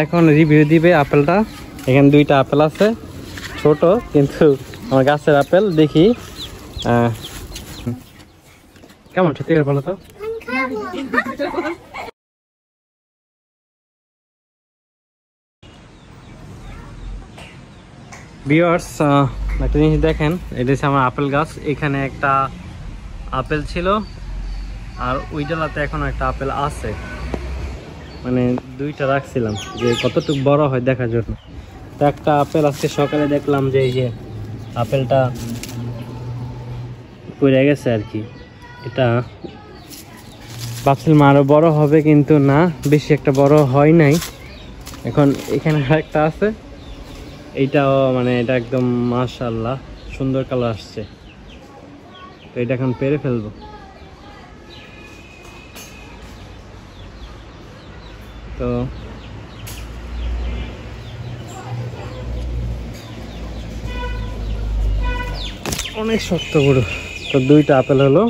এখন রিভিউ দিবে আপেলটা। এখানে দুইটা আপেল আছে, ছোট কিন্তু আমার গাছের আপেল। দেখি কেমন সত্যি করে বলো তো। ভিউয়ার্স, একটা জিনিস দেখেন, এটা হচ্ছে আমার আপেল গাছ। এখানে একটা আপেল ছিল আর ওই ডালাতে এখনো একটা আপেল আছে, মানে দুইটা রাখছিলাম যে কতটুকু বড় হয় দেখার জন্য। তো একটা আপেল আজকে সকালে দেখলাম যে এই যে আপেলটা পড়ে গেছে আর কি। এটা ভাবছিলাম আরো বড় হবে, কিন্তু না, বেশি একটা বড় হয় নাই। এখন এখানে একটা আছে, এইটাও মানে এটা একদম মাশাআল্লাহ সুন্দর কালার আসছে। তো এটা এখন পেরে ফেলবো। তো অনেক শক্ত বড়। তো দুইটা আপেল হলো,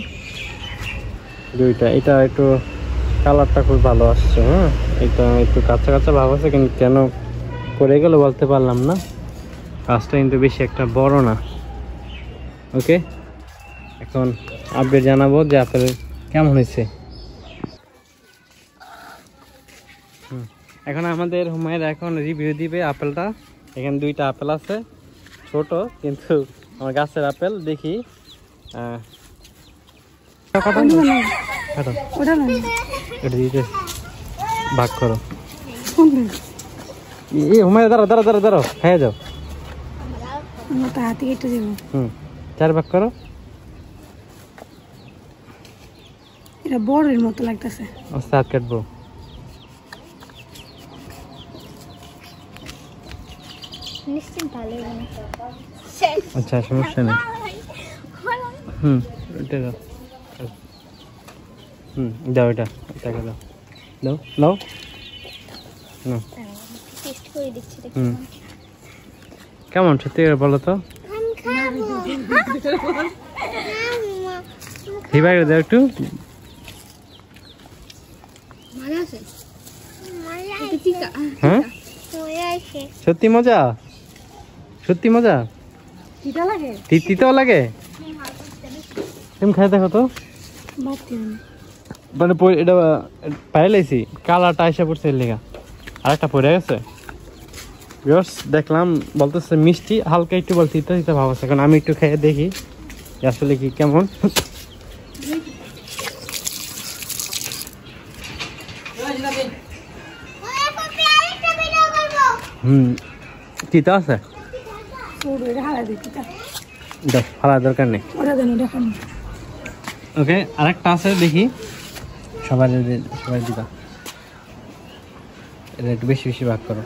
দুইটা। এটা একটু কালারটা খুব ভালো আসছে। হ্যাঁ, এটা একটু কাঁচা কাঁচা ভাব আছে, কিন্তু কেন পড়ে গেল বলতে পারলাম না। গাছটা কিন্তু বেশি একটা বড় না। ওকে, এখন আপডেট জানাবো যে আপেল কেমন হয়েছে। এখন আমাদের হুমায়ের এখন রিভিউ দিবে আপেলটা। এখানে দুইটা আপেল আছে, ছোট কিন্তু আমার গাছের আপেল। দেখি ভাগ করো। হুমায়ের দাঁড়াও দাঁড়াও দাঁড়াও দাঁড়াও, খেয়ে যাও। চার ভাগ করো। এটা বড়ের মতো লাগতেছে। হাত কাটবো। আচ্ছা, সমস্যা নেই। এটা দাও। দাও, এটা টাকা দাও, দাও দাও। কেমন সত্যি করে বলো তো। দাও একটু। হ্যাঁ, সত্যি মজা, সত্যি মজা। তিতাও লাগে। তুমি খাই দেখো তো। মানে এটা পাইলাইছি, কালারটা আইসা পড়ছে এর লেগা। আরেকটা পড়ে গেছে। দেখলাম বলতেছে মিষ্টি, হালকা একটু বল তিতা তিতা ভাব আছে। এখন আমি একটু খেয়ে দেখি আসলে কি কেমন। তিতা আছে, ফালার দরকার নেই। ওকে, আরেকটা আছে দেখি। সবাই সবাই দিবা, এটা একটু বেশি বেশি ভাগ করো।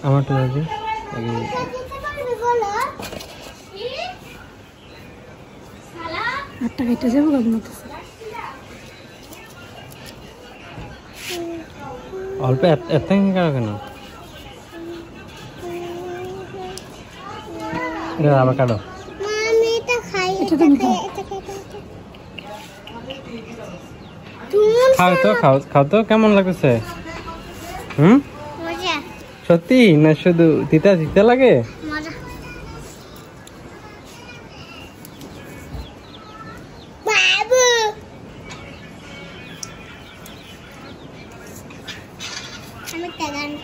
আমার তো দাদি অল্প এত কেন? এটা আবার কাটো। খাও তো, খাও খাও তো। কেমন লাগতেছে? সত্যি না শুধু তিতা তিতা লাগে? আমি